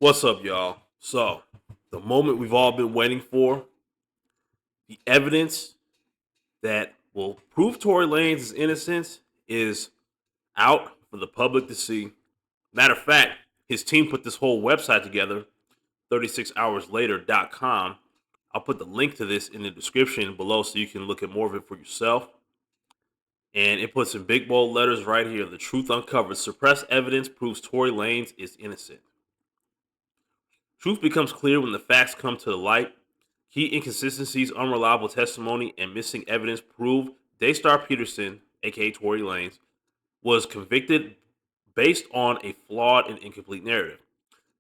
What's up, y'all? So, the moment we've all been waiting for, the evidence that will prove Tory Lanez's innocence is out for the public to see. Matter of fact, his team put this whole website together, 36hourslater.com. I'll put the link to this in the description below so you can look at more of it for yourself. And it puts in big bold letters right here: the truth uncovered. Suppressed evidence proves Tory Lanez is innocent. Truth becomes clear when the facts come to the light. Key inconsistencies, unreliable testimony, and missing evidence prove Daystar Peterson, aka Tory Lanez, was convicted based on a flawed and incomplete narrative.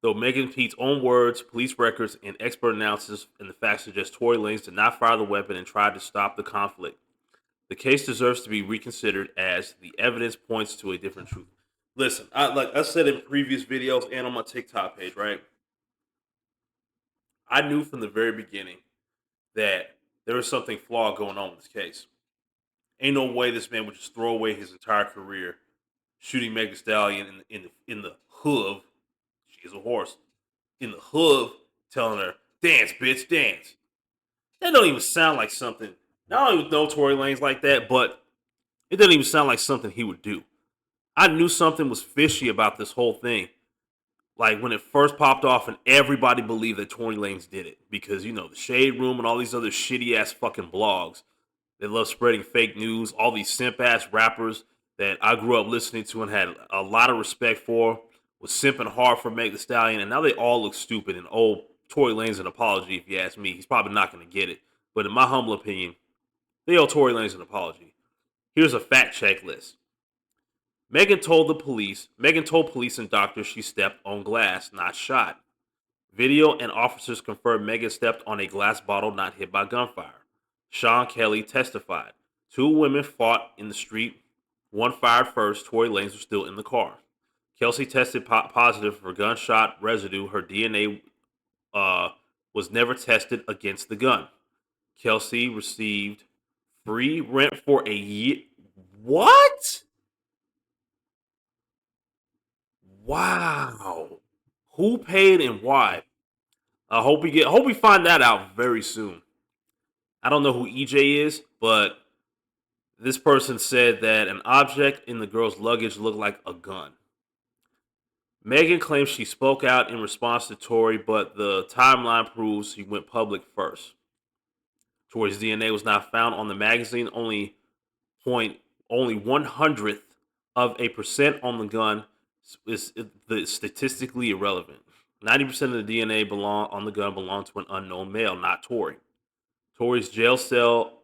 Though Megan Pete's own words, police records, and expert analysis and the facts suggest Tory Lanez did not fire the weapon and tried to stop the conflict. The case deserves to be reconsidered as the evidence points to a different truth. Listen, like I said in previous videos and on my TikTok page, right? I knew from the very beginning that there was something flawed going on with this case. Ain't no way this man would just throw away his entire career shooting Meg Thee Stallion in the hoof. She is a horse. In the hoof, telling her, "Dance, bitch, dance." That don't even sound like something. I don't even know Tory Lanez like that, but it doesn't even sound like something he would do. I knew something was fishy about this whole thing. Like when it first popped off, and everybody believed that Tory Lanez did it because the Shade Room and all these other shitty ass fucking blogs that love spreading fake news, all these simp ass rappers that I grew up listening to and had a lot of respect for, was simping hard for Meg Thee Stallion, and now they all look stupid. And Tory Lanez an apology, if you ask me. He's probably not going to get it, but in my humble opinion, they owe Tory Lanez an apology. Here's a fact check list. Megan told police and doctors she stepped on glass, not shot. Video and officers confirmed Megan stepped on a glass bottle, not hit by gunfire. Sean Kelly testified. Two women fought in the street. One fired first. Tory Lanez was still in the car. Kelsey tested positive for gunshot residue. Her DNA was never tested against the gun. Kelsey received free rent for a year. What? Wow. Who paid and why? I hope we find that out very soon. I don't know who EJ is, but this person said that an object in the girl's luggage looked like a gun. Megan claims she spoke out in response to Tory, but the timeline proves he went public first. Tory's DNA was not found on the magazine. Only 1/100th of a % on the gun is statistically irrelevant. 90% of the DNA on the gun belonged to an unknown male, not Tory. Tory's jail call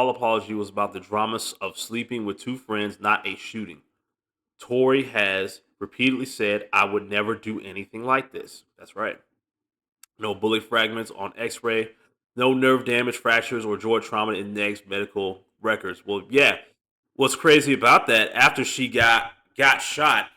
apology was about the dramas of sleeping with two friends, not a shooting. Tory has repeatedly said, "I would never do anything like this." That's right. No bullet fragments on X-ray, no nerve damage, fractures, or jaw trauma in Meg's medical records. Well, yeah. What's crazy about that? After she got shot,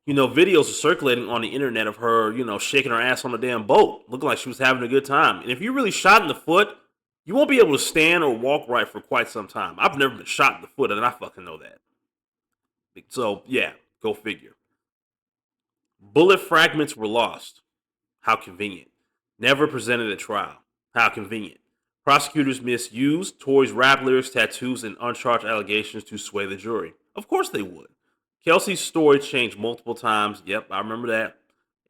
videos are circulating on the internet of her, shaking her ass on the damn boat, looking like she was having a good time. And if you're really shot in the foot, you won't be able to stand or walk right for quite some time. I've never been shot in the foot, and I fucking know that. So, yeah, go figure. Bullet fragments were lost. How convenient. Never presented at trial. How convenient. Prosecutors misused Tory's rap lyrics, tattoos, and uncharged allegations to sway the jury. Of course they would. Kelsey's story changed multiple times. Yep, I remember that.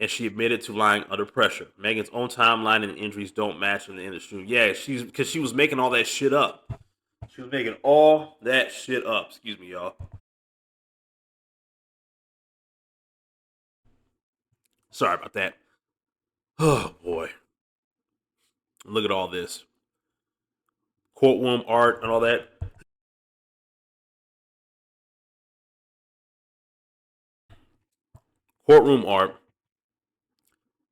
And she admitted to lying under pressure. Megan's own timeline and injuries don't match in the industry. Yeah, because she was making all that shit up. She was making all that shit up. Excuse me, y'all. Sorry about that. Oh boy. Look at all this. Courtroom art and all that. Courtroom art.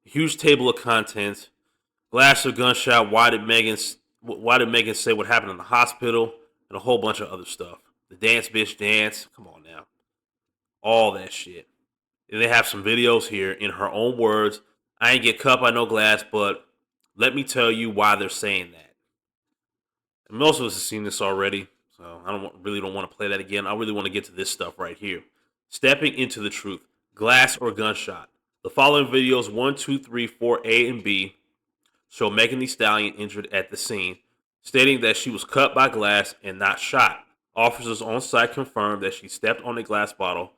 Huge table of contents. Glass of gunshot. Why did Megan say what happened in the hospital? And a whole bunch of other stuff. The dance bitch dance. Come on now. All that shit. And they have some videos here in her own words. I ain't get cup, I know glass, but let me tell you why they're saying that. And most of us have seen this already, so I really don't want to play that again. I really want to get to this stuff right here. Stepping into the truth. Glass or gunshot. The following videos 1, 2, 3, 4A, and B show Megan Thee Stallion injured at the scene, stating that she was cut by glass and not shot. Officers on site confirmed that she stepped on a glass bottle.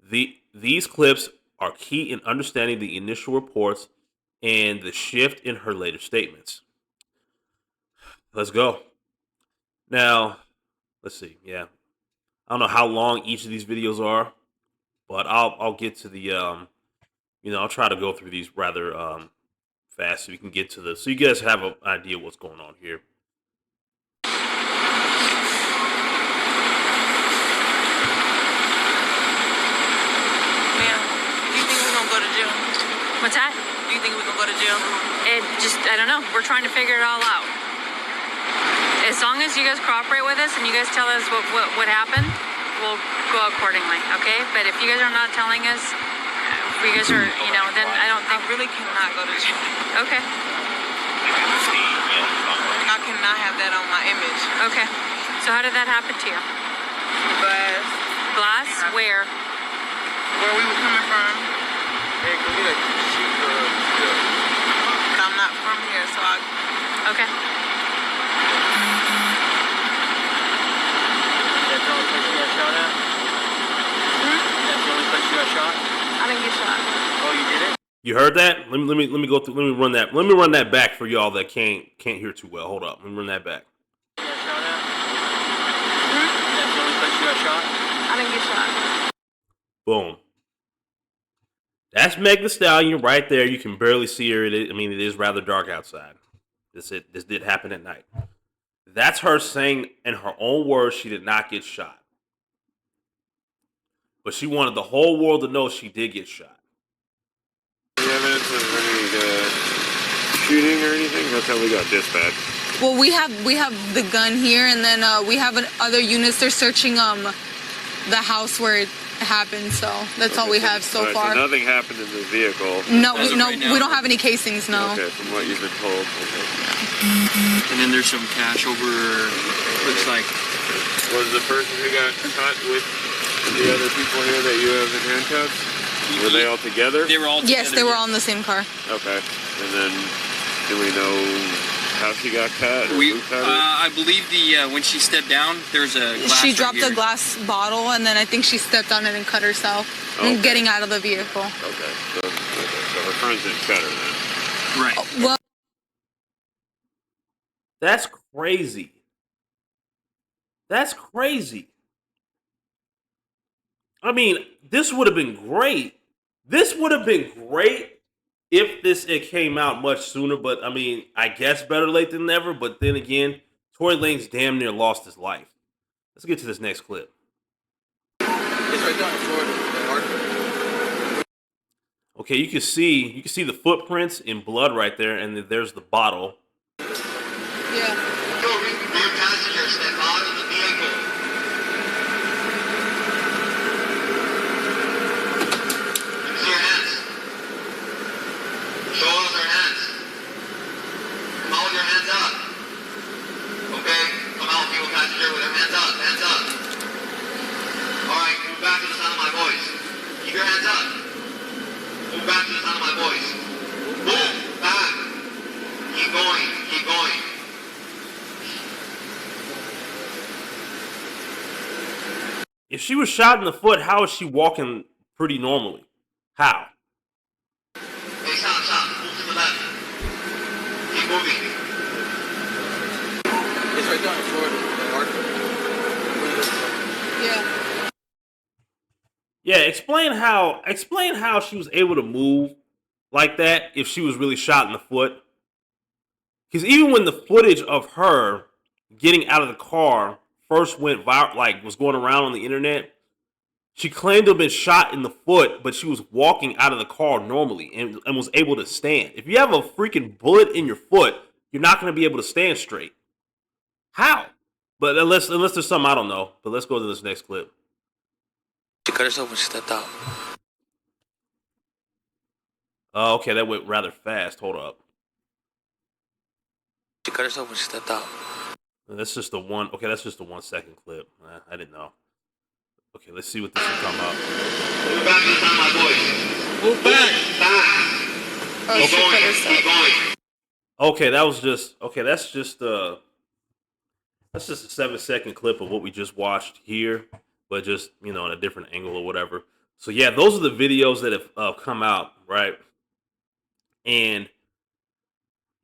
These clips are key in understanding the initial reports and the shift in her later statements. Let's go. Now, let's see. Yeah, I don't know how long each of these videos are, but I'll get to the I'll try to go through these rather fast so we can get to so you guys have an idea what's going on here. Ma'am, do you think we're gonna go to jail? What's that? Do you think we're gonna go to jail? I don't know. We're trying to figure it all out. As long as you guys cooperate with us and you guys tell us what happened, we'll go accordingly, okay? But if you guys are not telling us, if you guys are, then I don't think... I really cannot go to jail. Okay. I cannot have that on my image. Okay. So how did that happen to you? Glass. Glass? Where? Where we were coming from. Hey, can we get a sheet for But I'm not from here, so I... Okay. That's the only place you got shot at? That's the only place you got shot? I didn't get shot. Oh, you did it? You heard that? Let me go through. Let me run that. Let me run that back for y'all that can't hear too well. Hold up. Let me run that back. You got shot at? That's the only place you got shot? I didn't get shot. Boom. That's Meg Thee Stallion right there. You can barely see her. It is rather dark outside. This did happen at night. That's her saying in her own words she did not get shot. But she wanted the whole world to know she did get shot. Any evidence of any shooting or anything? How come we got dispatched? Well, we have the gun here, and then we have other units. They're searching the house where it happened. So that's all we have so far. So nothing happened in the vehicle. No, we don't have any casings. No. Okay, from what you've been told. Okay. And then there's some cash over, looks like. Was the person who got shot with the other people here that you have in handcuffs? Were they all together? They were all together. Yes, they were all in the same car. Okay. And then, do we know how she got cut? I believe when she stepped down, there's a glass. She dropped a glass bottle, and then I think she stepped on it and cut herself. Okay. Getting out of the vehicle. Okay. So her friends didn't cut her then. Right. Well, That's crazy. That's crazy. I mean, this would have been great. This would have been great if it came out much sooner. But I mean, I guess better late than never. But then again, Tory Lanez damn near lost his life. Let's get to this next clip. It's right down in Florida. Okay, you can see the footprints in blood right there, and then there's the bottle. yeah. Tory, rear passenger, step out of the vehicle. Let me see your hands. Show us your hands. Come out with your hands up. Okay? Come out, people passenger, with your hands up. Hands up. Alright, move back to the sound of my voice. Keep your hands up. Move back to the sound of my voice. Move back. Keep going. Keep going. If she was shot in the foot, how is she walking pretty normally? How? Hey, stop. Move to the left. Keep moving. It's right down in Florida. Yeah. Yeah, explain how she was able to move like that if she was really shot in the foot. Because even when the footage of her getting out of the car first went viral, like was going around on the internet, she claimed to have been shot in the foot, but she was walking out of the car normally and was able to stand. If you have a freaking bullet in your foot, you're not going to be able to stand straight. How? But unless there's something I don't know. But let's go to this next clip. She cut herself when she stepped out. Okay, that went rather fast. Hold up. She cut herself when she stepped out. That's just the one. Okay, that's just the 1 second clip. I didn't know. Okay, let's see what this is talking about. Move back to the sound of my voice. Move back. Back. Oh, Keep she going. put Keep herself. going. Okay, that was just okay. That's just a 7-second clip of what we just watched here, but just in a different angle or whatever. So yeah, those are the videos that have come out, right? And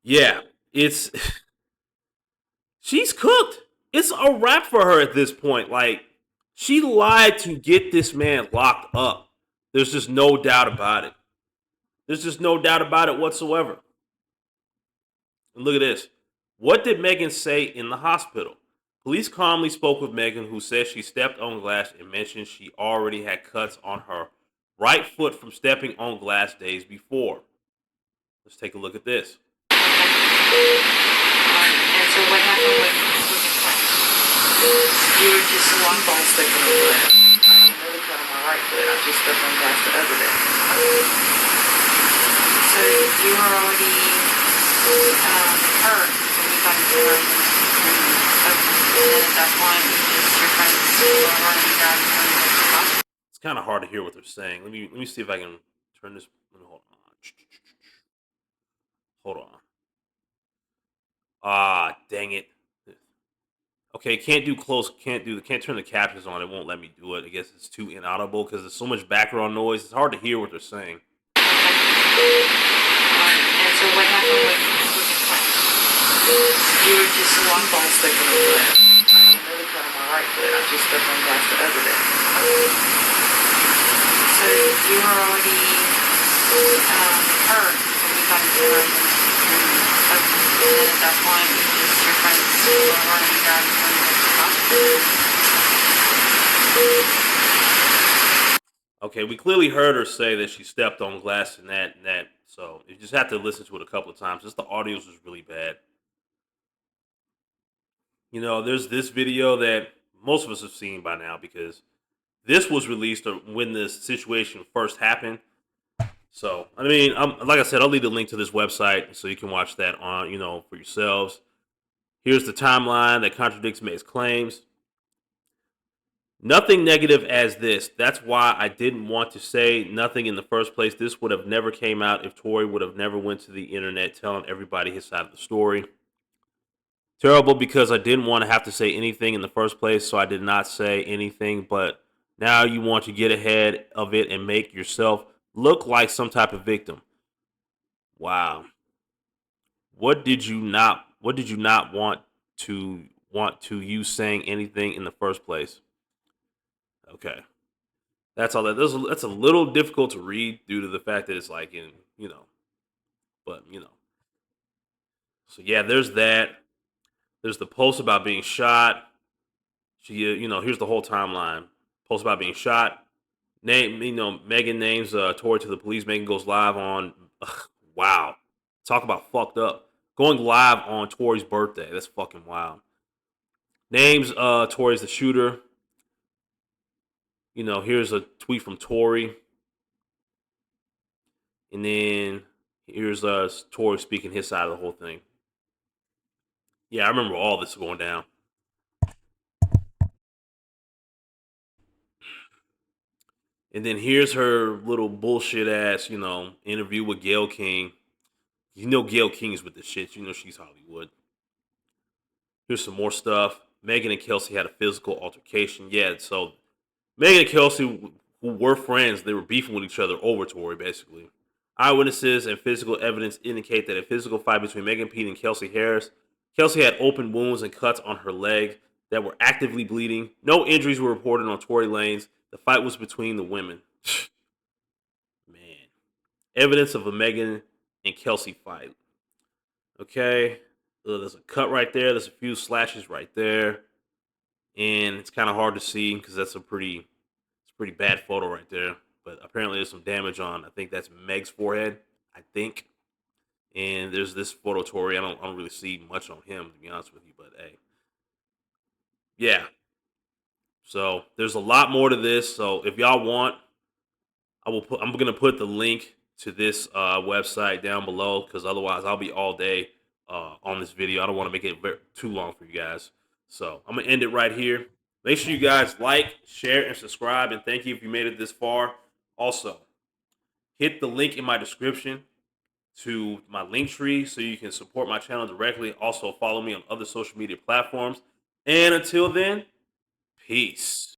yeah, it's she's cooked. It's a wrap for her at this point. Like, she lied to get this man locked up. There's just no doubt about it. There's just no doubt about it whatsoever. And look at this. What did Megan say in the hospital? Police calmly spoke with Megan, who said she stepped on glass and mentioned she already had cuts on her right foot from stepping on glass days before. Let's take a look at this. And so what happened with your foot? You were just one ball stepping on glass. I have another cut on my right foot. I just stepped on glass the other day. So you were already hurt when you got into her. And then at that point, your friends were running down and running to the hospital. It's kind of hard to hear what they're saying. Let me see if I can turn this. Hold on. Hold on. Ah, dang it. Okay, can't turn the captions on. It won't let me do it. I guess it's too inaudible because there's so much background noise. It's hard to hear what they're saying. And so what happened with your foot? You were just one ball stepping on glass. I have another cut on my right foot. I just stepped on glass the other day. So you were already hurt when you got into her. And then at that point, your friends were running down and running to the hospital. Okay, we clearly heard her say that she stepped on glass and that. So you just have to listen to it a couple of times. Just the audio is really bad. There's this video that most of us have seen by now because this was released when this situation first happened. So, I mean, like I said, I'll leave the link to this website so you can watch that on, for yourselves. Here's the timeline that contradicts Meg's claims. Nothing negative as this. That's why I didn't want to say nothing in the first place. This would have never came out if Tory would have never went to the internet telling everybody his side of the story. Terrible because I didn't want to have to say anything in the first place, so I did not say anything. But now you want to get ahead of it and make yourself look like some type of victim. Wow. What did you not want to you saying anything in the first place? Okay. That's all that's a little difficult to read due to the fact that it's like but So yeah, there's that. There's the post about being shot. Here's the whole timeline. Post about being shot. Megan names Tory to the police. Megan goes live on. Wow, talk about fucked up. Going live on Tory's birthday. That's fucking wild. Names Tory as the shooter. Here's a tweet from Tory, and then here's Tory speaking his side of the whole thing. Yeah, I remember all this going down. And then here's her little bullshit ass, interview with Gayle King. Gayle King's with the shit. She's Hollywood. Here's some more stuff. Megan and Kelsey had a physical altercation. Yeah, so Megan and Kelsey, who were friends, they were beefing with each other over Tory, basically. Eyewitnesses and physical evidence indicate that a physical fight between Megan Pete and Kelsey Harris. Kelsey had open wounds and cuts on her leg that were actively bleeding. No injuries were reported on Tory Lanez. The fight was between the women. Man. Evidence of a Megan and Kelsey fight. Okay. There's a cut right there. There's a few slashes right there. And it's kind of hard to see because that's a pretty bad photo right there. But apparently there's some damage on, I think that's Meg's forehead, I think. And there's this photo, Tory. I don't really see much on him, to be honest with you. But hey. Yeah. So there's a lot more to this. So if y'all want, I'm gonna put the link to this website down below because otherwise I'll be all day on this video. I don't want to make it too long for you guys. So I'm gonna end it right here. Make sure you guys like, share, and subscribe. And thank you if you made it this far. Also, hit the link in my description to my link tree so you can support my channel directly. Also, follow me on other social media platforms. And until then, peace.